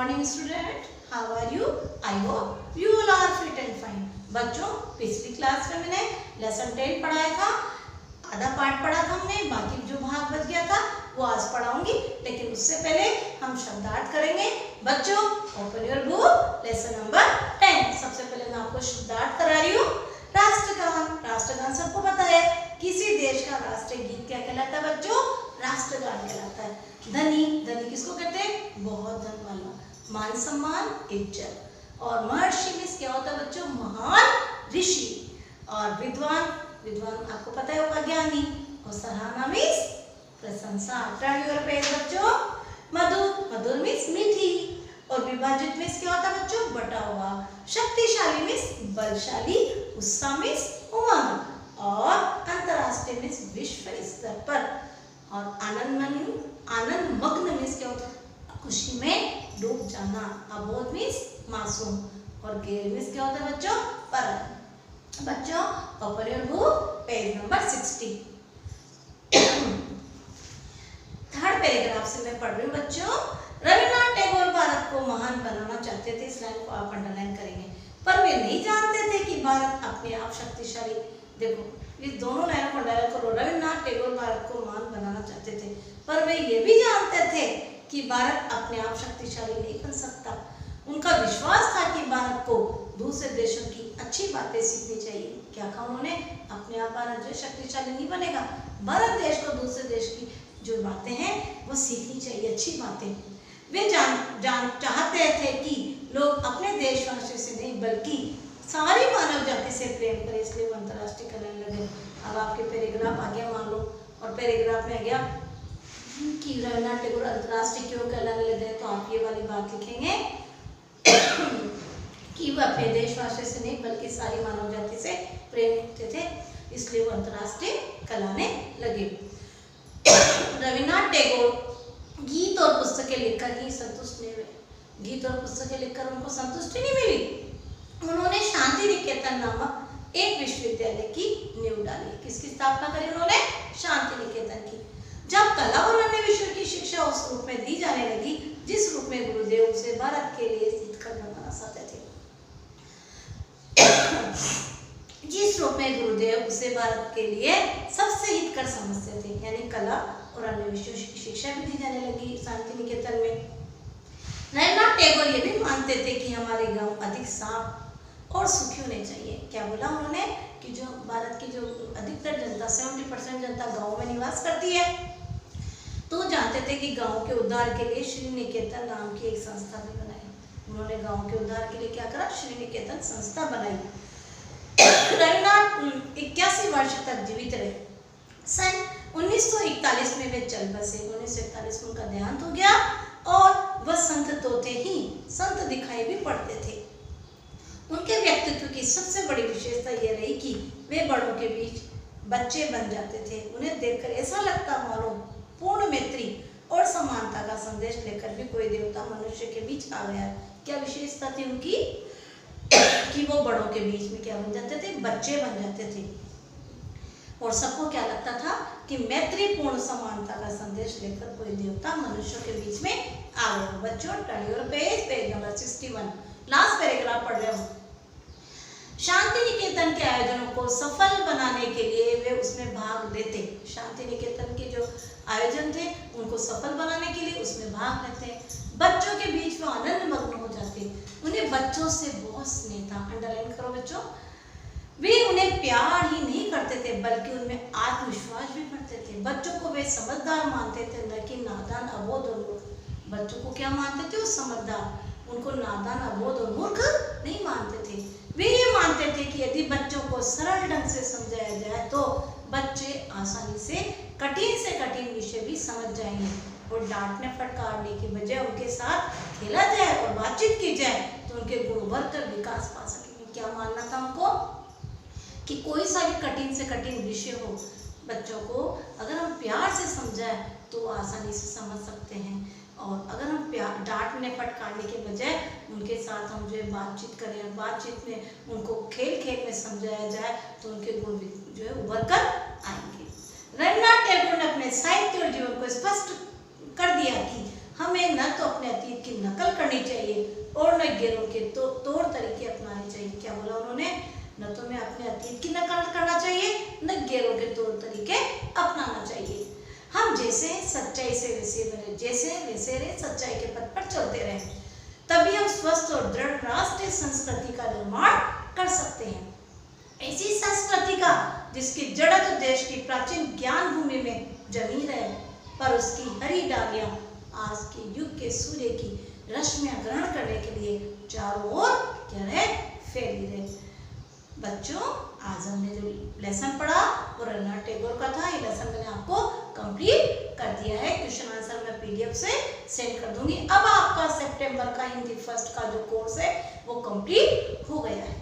morning student, how are you? I hope you all are fit and fine. बच्चों, पिछली class में मैंने lesson 10 पढ़ाया था, आधा पार्ट पढ़ा था हमने, बाकी जो भाग बच गया था वो आज पढ़ाऊंगी, लेकिन उससे पहले हम शब्दार्थ करेंगे। बच्चों, open your book, lesson number 10। सबसे पहले मैं आपको शब्दार्थ करा रही हूँ। राष्ट्रगान, राष्ट्रगान सबको पता है, किसी देश का राष्ट्रीय गीत क्या कहलाता है बच्चों? राष्ट्रगान कहलाता है। धनी, धनी किसको कहते हैं? बहुत धन वाला। मान सम्मान, इज्जत। और महर्षि मीन्स क्या होता है बच्चों? महान ऋषि। और विद्वान, विद्वान आपको पता है होगा ज्ञानी। और सराहना मीन्स प्रशंसा। टर्न योर पेज बच्चों। मधुर, मधुर मीन्स मीठी। और विभाजित मीन्स क्या होता है बच्चों? बटा हुआ। शक्तिशाली मीन्स बलशाली। उत्साह मीन्स उमंग। और अंतरराष्ट्रीय मीन्स विश्व स्तर पर। और आनंद मग्न मीन्स क्या होता है? खुशी में डूब जाना। अबोध मीन्स मासूम। और गैर मीन्स क्या होता है बच्चों? पर। बच्चों, open your book, page number 60। Third paragraph से मैं पढ़ रही हूँ बच्चों। रविन्द्रनाथ टैगोर भारत को महान बनाना चाहते थे। इस लाइन को आप अंडरलाइन करेंगे। पर वे नहीं जानते थे कि भारत अपने आप शक्तिशाली। देखो, ये दोनों लाइनों को अंडरलाइन करो। रविन्द्रनाथ टैगोर भारत को महान बनाना चाहते थे, पर वे ये भी जानते थे कि भारत अपने आप शक्तिशाली नहीं बन सकता। उनका विश्वास था कि भारत को दूसरे देशों की अच्छी बातें सीखनी चाहिए। क्या कहा उन्होंने? अपने आप भारत जो शक्तिशाली नहीं बनेगा, भारत देश को दूसरे देश की जो बातें हैं वो सीखनी चाहिए, अच्छी बातें। वे चाहते थे कि लोग अपने देशवासियों से नहीं बल्कि सारी मानव जाति से प्रेम करें, इसलिए वो अंतर्राष्ट्रीय कहलाने लगे। अब आपके पैराग्राफ आ गया मान लो, और पैराग्राफ में आ गया कि रविन्द्रनाथ टैगोर अंतर्राष्ट्रीय क्यों कहलाने लगे, तो आप ये वाली बात लिखेंगे कि वह अपने देशवासियों से नहीं बल्कि सारी मानव जाति से प्रेम करते थे, इसलिए वो अंतर्राष्ट्रीय कहलाने लगे। रविन्द्रनाथ टैगोर गीत और पुस्तकें लिखकर ही संतुष्ट नहीं हुए। गीत और पुस्तकें लिखकर उनको संतुष्टि नहीं मिली। उन्होंने शांति निकेतन नामक एक विश्वविद्यालय की नींव डाली। किसकी स्थापना करी उन्होंने? शांति निकेतन की। जब कला और अन्य विषयों की शिक्षा उस रूप में दी जाने लगी जिस रूप में गुरुदेव उसे भारत के लिए हितकर बनाना चाहते थे, जिस रूप में गुरुदेव उसे भारत के लिए सबसे हितकर समझते थे, यानी कला और अन्य विषयों की शिक्षा भी दी जाने लगी शांति निकेतन में। रविन्द्रनाथ टैगोर ये भी मानते थे कि हमारे गांव अधिक साफ और सुखी होने चाहिए। क्या बोला उन्होंने? कि जो भारत की जो अधिकतर जनता 70% जनता गांव में निवास करती है, तो जानते थे कि गांव के उद्धार के लिए श्री निकेतन नाम की एक संस्था भी बनाई। उन्होंने गांव के उद्धार के लिए क्या करा? श्री निकेतन संस्था बनाई। रविन्द्रनाथ 81 वर्ष तक जीवित रहे। सन 1941 में वे चल बसे। 1941 में उनका देहांत हो गया और वह संत तो थे ही, संत दिखाई भी पड़ते थे। उनके व्यक्तित्व की सबसे बड़ी विशेषता यह रही कि वे बड़ों के बीच बच्चे बन जाते थे। उन्हें देखकर ऐसा लगता मानो पूर्ण मैत्री और समानता का संदेश लेकर भी कोई देवता मनुष्य के बीच आ गया। क्या विशेषता थी उनकी? कि वो बड़ों के बीच में क्या बन जाते थे? बच्चे बन जाते थे। और सबको क्या लगता था? कि मैत्रीपूर्ण समानता का संदेश लेकर कोई देवता मनुष्यों के बीच में आ गया। बच्चों, turn your page, page number 61, last paragraph पढ़ रहे हो। शांति निकेतन के आयोजनों को सफल बनाने के लिए वे उसमें भाग लेते। शांति निकेतन के जो आयोजन थे उनको सफल बनाने के लिए उसमें भाग लेते। बच्चों के बीच वो आनंद मग्न हो जाते। उन्हें बच्चों से बहुत स्नेह था। अंडरलाइन करो बच्चों। वे उन्हें प्यार ही नहीं करते थे बल्कि उनमें आत्मविश्वास भी बढ़ते थे। बच्चों को वे समझदार मानते थे, न कि नादान, अबोध और मूर्ख। बच्चों को क्या मानते थे? वो समझदार, उनको नादान, अबोध और मूर्ख नहीं मानते थे। वे ये मानते थे कि यदि बच्चों को सरल ढंग से समझाया जाए तो बच्चे आसानी से कठिन विषय भी समझ जाएंगे। और डांटने फटकारने की बजाय उनके साथ खेला जाए और बातचीत की जाए तो उनके गुण उभर कर विकास पा सकेंगे। क्या मानना था उनको? कि कोई सा भी कठिन से कठिन विषय हो, बच्चों को अगर हम प्यार से समझाएं तो आसानी से समझ सकते हैं। और अगर हम डांटने फटकारने के बजाय उनके साथ हम जो है बातचीत करें, बातचीत में उनको खेल खेल में समझाया जाए तो उनके गुण जो है उभर कर आएंगे। रविन्द्रनाथ टैगोर ने अपने साहित्य और जीवन को स्पष्ट कर दिया कि हमें न तो अपने अतीत की नकल करनी चाहिए और न गैरों के तौर तरीके अपनाने चाहिए। क्या बोला उन्होंने? न तो हमें अपने अतीत की नकल करना चाहिए, न गैरों के तौर तरीके अपनाना चाहिए। हम जैसे सच्चाई से वैसे बने, जैसे वैसे रहे, सच्चाई के पथ पर चलते रहे, तभी हम स्वस्थ और दृढ़ राष्ट्रीय संस्कृति का निर्माण कर सकते हैं। ऐसी संस्कृति का जिसकी जड़ तो देश की प्राचीन ज्ञान भूमि में जमी रहे, पर उसकी हरी डालियां आज के युग के सूर्य की रश्मियां ग्रहण करने के लिए चारों ओर क्या रहे? फैली रहे। बच्चों, आज हमने जो लेसन पढ़ा वो रवींद्रनाथ टैगोर का था। ये लेसन मैंने आपको कंप्लीट कर दिया है। क्वेश्चन आंसर मैं पीडीएफ से सेंड कर दूंगी। अब आपका सितंबर का हिंदी फर्स्ट का जो कोर्स है वो कंप्लीट हो गया है।